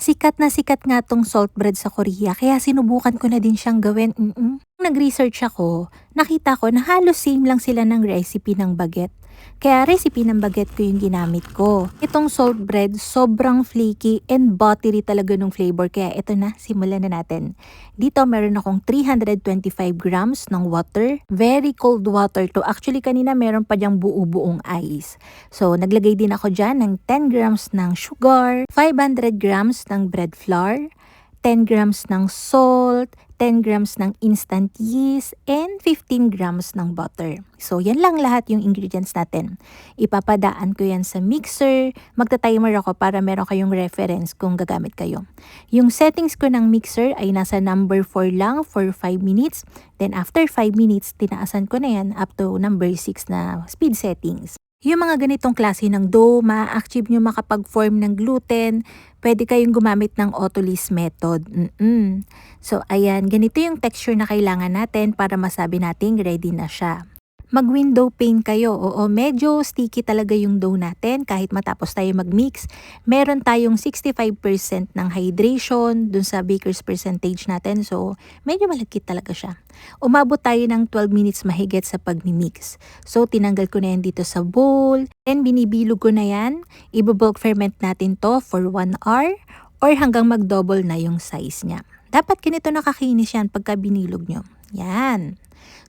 Sikat nga tong salt bread sa Korea kaya sinubukan ko na din siyang gawin, Nag-research ako, nakita ko na halos same lang sila ng recipe ng baguette. Kaya recipe ng baguette ko yung ginamit ko. Itong salt bread, sobrang flaky and buttery talaga ng flavor. Kaya ito na, simulan na natin. Dito meron akong 325 grams ng water. Very cold water to. Actually kanina meron pa diyang buo-buong ice. So naglagay din ako dyan ng 10 grams ng sugar, 500 grams ng bread flour, 10 grams ng salt, 10 grams ng instant yeast, and 15 grams ng butter. So, yan lang lahat yung ingredients natin. Ipapadaan ko yan sa mixer. Magta-timer ako para meron kayong reference kung gagamit kayo. Yung settings ko ng mixer ay nasa number 4 lang for 5 minutes. Then, after 5 minutes, tinaasan ko na yan up to number 6 na speed settings. Yung mga ganitong klase ng dough, ma-achieve nyo makapag-form ng gluten, pwede kayong gumamit ng autolysis method. So, ayan, ganito yung texture na kailangan natin para masabi nating ready na siya. Mag-window pane kayo. Oo, medyo sticky talaga yung dough natin kahit matapos tayo mag-mix. Meron tayong 65% ng hydration dun sa baker's percentage natin. So, medyo malagkit talaga siya. Umabot tayo ng 12 minutes mahigit sa pag-mix. So, tinanggal ko na yan dito sa bowl. Then, binibilog ko na yan. Ibo-bulk ferment natin to for 1 hour or hanggang mag-double na yung size niya. Dapat ganito nakakinis yan pagka binilog nyo. Yan.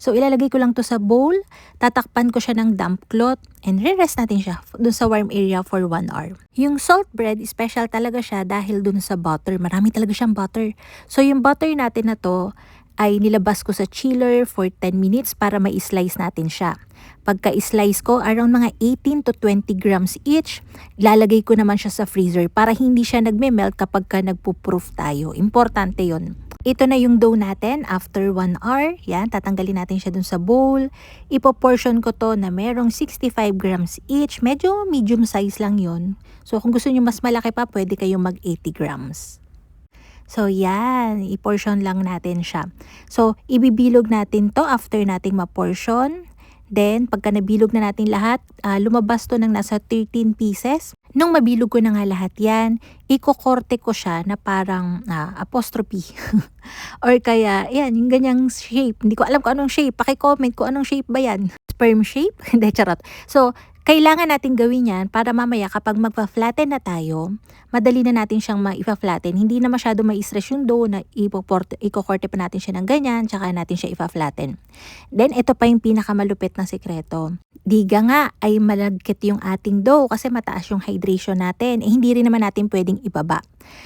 So, ilalagay ko lang to sa bowl, tatakpan ko siya ng damp cloth, and re-rest natin siya dun sa warm area for 1 hour. Yung salt bread, special talaga siya dahil dun sa butter. Marami talaga siyang butter. So, yung butter natin na to ay nilabas ko sa chiller for 10 minutes para ma-slice natin siya. Pagka-slice ko, around mga 18 to 20 grams each, ilalagay ko naman siya sa freezer para hindi siya nagme-melt kapag ka nagpo-proof tayo. Importante yon. Ito na yung dough natin after 1 hour. Yan, tatanggalin natin siya dun sa bowl. Ipo-portion ko to na merong 65 grams each. Medyo medium size lang yon. So, kung gusto nyo mas malaki pa, pwede kayong mag 80 grams. So, yan. I-portion lang natin siya. So, ibibilog natin to after nating ma-portion. Then, pagka nabilog na natin lahat, lumabas to ng nasa 13 pieces. Nung mabilog ko na nga lahat yan, ikokorte ko siya na parang apostrophe. Or kaya, yan, yung ganyang shape. Hindi ko alam kung anong shape. Paki-comment kung anong shape ba yan. Sperm shape? Hindi, charot. So, kailangan natin gawin yan para mamaya kapag magpa-flatten na tayo, madali na natin siyang maipa-flatten. Hindi na masyado mai-stress yung dough na ikokorte pa natin siya ng ganyan, tsaka natin siya ipa-flatten. Then, ito pa yung pinakamalupit na sekreto. Diga nga ay malagkit yung ating dough kasi mataas yung hydration natin. Hindi rin naman natin pwedeng ibaba.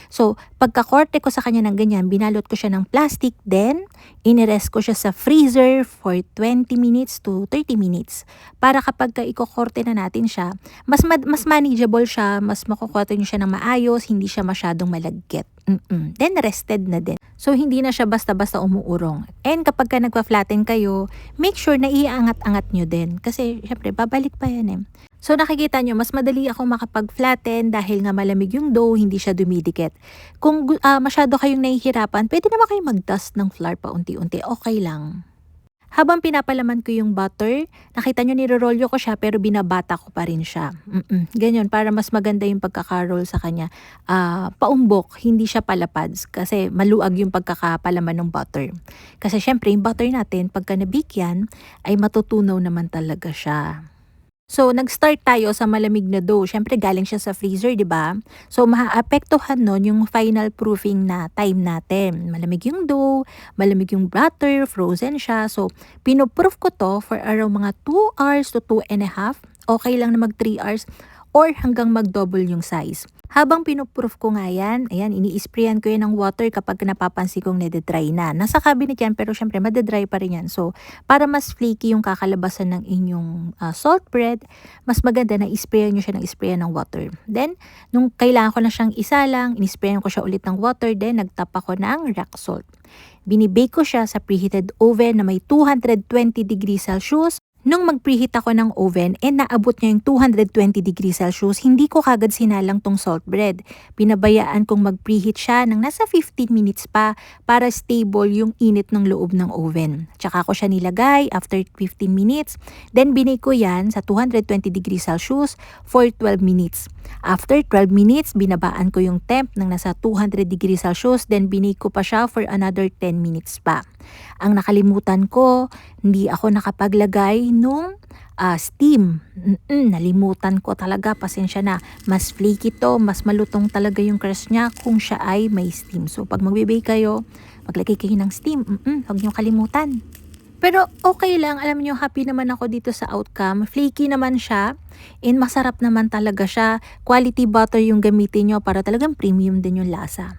So, pagkakorte ko sa kanya ng ganyan, binalot ko siya ng plastic, then inirest ko siya sa freezer for 20 minutes to 30 minutes. Para kapag ikokorte na natin siya, mas manageable siya, mas makukorte nyo siya ng maayos, hindi siya masyadong malagkit. Then, rested na din. So, hindi na siya basta-basta umuurong. And kapag ka nagpa-flatten kayo, make sure na iangat-angat nyo din. Kasi, syempre, babalik pa yan eh. So, nakikita nyo, mas madali akong makapag-flatten dahil nga malamig yung dough, hindi siya dumidikit. Kung masyado kayong nahihirapan, pwede naman kayong mag-dust ng flour pa unti-unti. Okay lang. Habang pinapalaman ko yung butter, nakita nyo nirorolyo ko siya pero binabata ko pa rin siya. Ganyan, para mas maganda yung pagkakaroll sa kanya. Paumbok, hindi siya palapads kasi maluag yung pagkakapalaman ng butter. Kasi syempre yung butter natin, pagka nabake yan, ay matutunaw naman talaga siya. So, nag-start tayo sa malamig na dough. Siyempre, galing siya sa freezer, di ba? So, maaapektuhan nun yung final proofing na time natin. Malamig yung dough, malamig yung butter, frozen siya. So, pinoproof ko to for around mga 2 hours to 2.5. Okay lang na mag 3 hours or hanggang mag-double yung size. Habang pinoproof ko nga yan, ayan, ini-sprayan ko yan ng water kapag napapansin kong nade-dry na. Nasa cabinet yan, pero syempre, madedry pa rin yan. So, para mas flaky yung kakalabasan ng inyong salt bread, mas maganda na isprayan nyo siya ng isprayan ng water. Then, nung kailangan ko na siyang isa lang, inisprayan ko siya ulit ng water, then nagtap ako ng rock salt. Binibake ko siya sa preheated oven na may 220 degrees Celsius. Nung mag-preheat ako ng oven, naabot niya yung 220 degrees Celsius, hindi ko kagad sinalang tong salt bread. Pinabayaan kong mag-preheat siya ng nasa 15 minutes pa para stable yung init ng loob ng oven. Tsaka ko siya nilagay after 15 minutes. Then binake ko yan sa 220 degrees Celsius for 12 minutes. After 12 minutes, binabaan ko yung temp ng nasa 200 degrees Celsius. Then binake ko pa siya for another 10 minutes pa. Ang nakalimutan ko, hindi ako nakapaglagay nung steam. Nalimutan ko talaga, pasensya na. Mas flaky to, mas malutong talaga yung crust niya kung siya ay may steam. So pag magbe-bake kayo, maglagay kayo ng steam. Huwag niyo kalimutan. Pero okay lang, alam niyo, happy naman ako dito sa outcome. Flaky naman siya and masarap naman talaga siya. Quality butter yung gamitin niyo para talagang premium din yung lasa.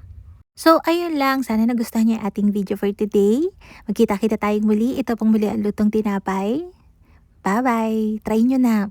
So, ayun lang. Sana nagustuhan niyo yung ating video for today. Magkita-kita tayong muli. Ito pong muli ang lutong tinapay. Bye-bye. Try nyo na.